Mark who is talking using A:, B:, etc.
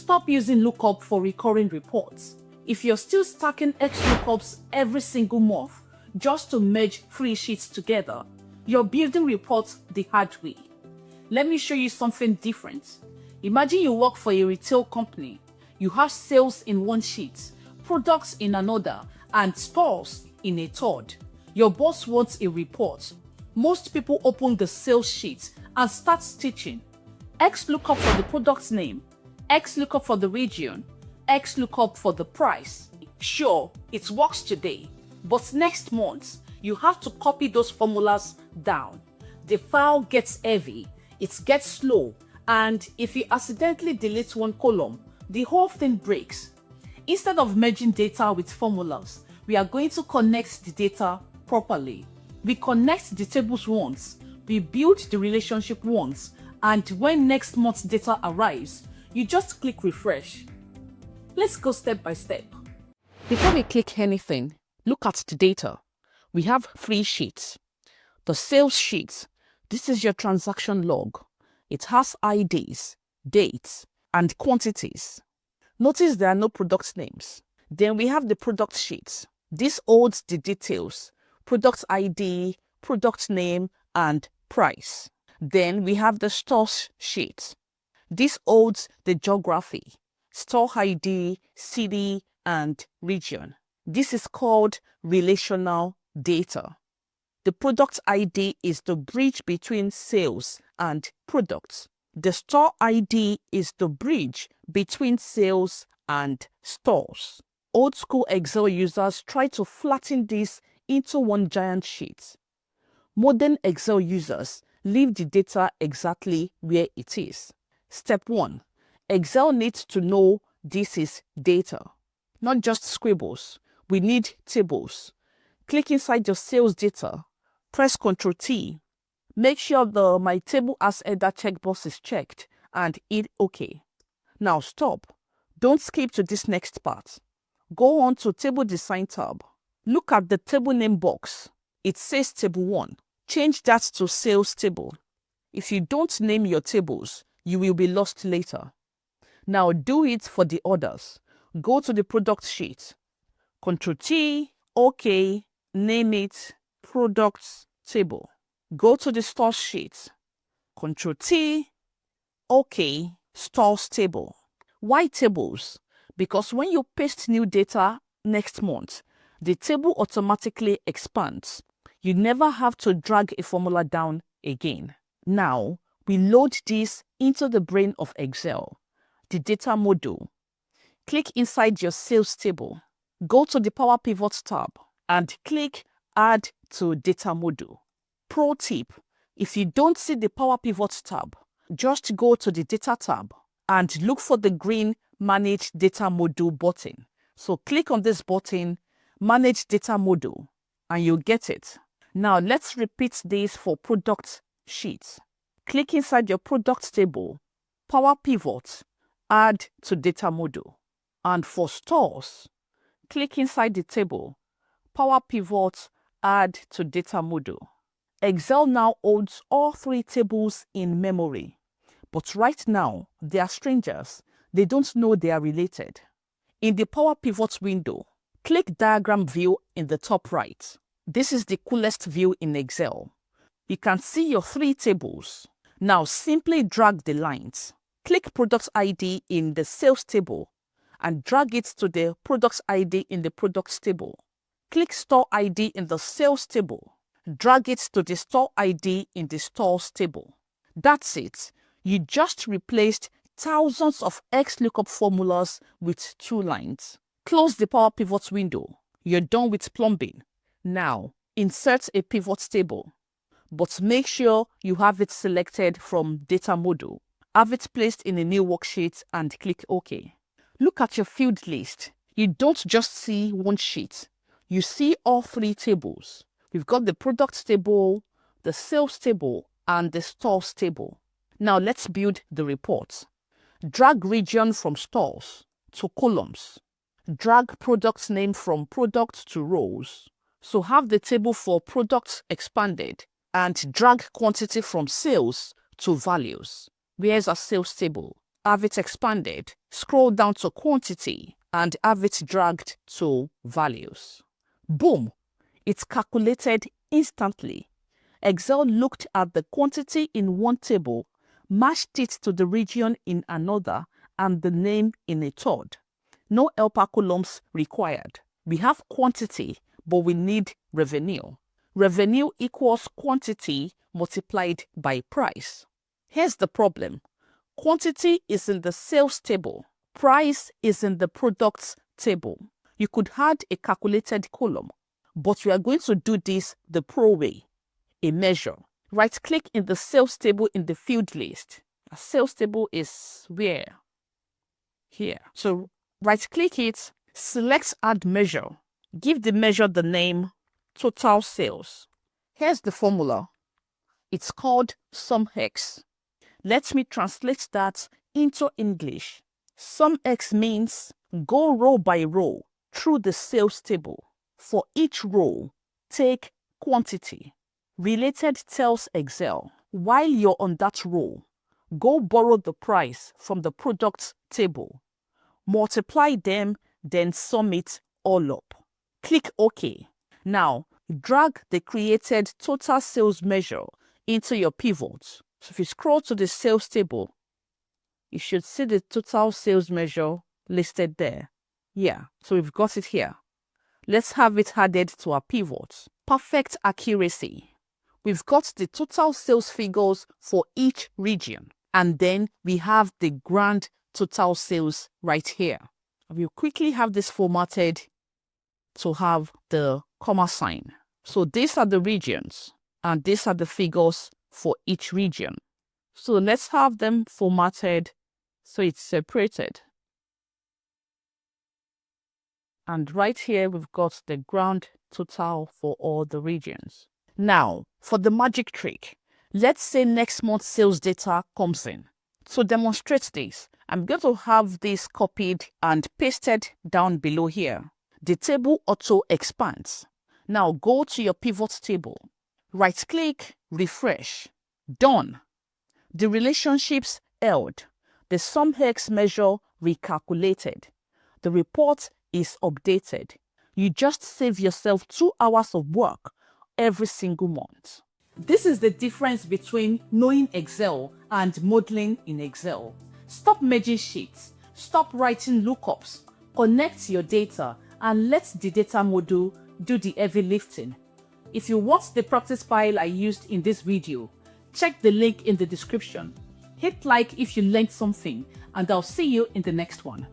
A: Stop using lookup for recurring reports. If you're still stacking XLOOKUPs every single month just to merge 3 sheets together, you're building reports the hard way. Let me show you something different. Imagine you work for a retail company. You have sales in one sheet, products in another, and stores in a third. Your boss wants a report. Most people open the sales sheet and start stitching. XLOOKUP for the product name, XLOOKUP for the region, XLOOKUP for the price. Sure, it works today, but next month, you have to copy those formulas down. The file gets heavy, it gets slow, and if you accidentally delete one column, the whole thing breaks. Instead of merging data with formulas, we are going to connect the data properly. We connect the tables once, we build the relationship once, and when next month's data arrives, you just click refresh. Let's go step by step. Before we click anything, look at the data. We have 3 sheets. The sales sheet, this is your transaction log. It has IDs, dates, and quantities. Notice there are no product names. Then we have the product sheet. This holds the details, product ID, product name, and price. Then we have the stores sheet. This holds the geography, store ID, city, and region. This is called relational data. The product ID is the bridge between sales and products. The store ID is the bridge between sales and stores. Old school Excel users try to flatten this into one giant sheet. Modern Excel users leave the data exactly where it is. Step 1. Excel needs to know this is data, not just scribbles. We need tables. Click inside your sales data. Press Ctrl+T. Make sure the My Table as Header checkbox is checked and hit OK. Now stop. Don't skip to this next part. Go on to Table Design tab. Look at the table name box. It says Table 1. Change that to Sales Table. If you don't name your tables, you will be lost later. Now do it for the others. Go to the product sheet. Ctrl+T, OK, name it Products Table. Go to the stores sheet. Ctrl+T, OK, Stores Table. Why tables? Because when you paste new data next month, the table automatically expands. You never have to drag a formula down again. Now, we load this into the brain of Excel, the data module. Click inside your sales table. Go to the Power Pivot tab and click Add to Data Module. Pro tip, if you don't see the Power Pivot tab, just go to the Data tab and look for the green Manage Data Module button. So click on this button, Manage Data Module, and you'll get it. Now let's repeat this for product sheets. Click inside your product table, Power Pivot, Add to Data Module. And for stores, click inside the table, Power Pivot, Add to Data Module. Excel now holds all 3 tables in memory. But right now, they are strangers. They don't know they are related. In the Power Pivot window, click Diagram View in the top right. This is the coolest view in Excel. You can see your 3 tables. Now simply drag the lines. Click Product ID in the Sales table and drag it to the Product ID in the Products table. Click Store ID in the Sales table. Drag it to the Store ID in the Stores table. That's it. You just replaced thousands of XLOOKUP formulas with 2 lines. Close the Power Pivot window. You're done with plumbing. Now, insert a pivot table, but make sure you have it selected from Data Module. Have it placed in a new worksheet and click OK. Look at your field list. You don't just see one sheet. You see all 3 tables. We've got the Products table, the Sales table, and the Stores table. Now let's build the report. Drag region from stores to columns. Drag product name from product to rows. So have the table for products expanded and drag quantity from sales to values. Where's our sales table? have it expanded, scroll down to quantity and have it dragged to values. Boom! It's calculated instantly. Excel looked at the quantity in one table, matched it to the region in another, and the name in a third. No helper columns required. We have quantity, but we need revenue. Revenue equals quantity multiplied by price. Here's the problem. Quantity is in the sales table. Price is in the products table. You could add a calculated column, but we are going to do this the pro way. A measure. Right-click in the sales table in the field list. A sales table is where? Here. So right-click it, select Add Measure. Give the measure the name Total Sales. Here's the formula. It's called SUMX. Let me translate that into English. SUMX means go row by row through the sales table. For each row, take quantity. Related tells Excel, while you're on that row, go borrow the price from the products table. Multiply them, then sum it all up. Click OK. Now, drag the created total sales measure into your pivot. So if you scroll to the sales table, you should see the total sales measure listed there. Yeah, so we've got it here. Let's have it added to our pivot. Perfect accuracy. We've got the total sales figures for each region, and then we have the grand total sales right here. We'll quickly have this formatted to have the comma sign. So these are the regions, and these are the figures for each region. So let's have them formatted so it's separated. And right here, we've got the grand total for all the regions. Now, for the magic trick, let's say next month's sales data comes in. To demonstrate this, I'm going to have this copied and pasted down below here. The table auto expands. Now go to your pivot table. Right-click, refresh. Done. The relationships held. The SUMX measure recalculated. The report is updated. You just save yourself 2 hours of work every single month. This is the difference between knowing Excel and modeling in Excel. Stop merging sheets. Stop writing lookups. Connect your data and let the data model do the heavy lifting. If you want the practice file I used in this video, check the link in the description. Hit like if you learned something, and I'll see you in the next one.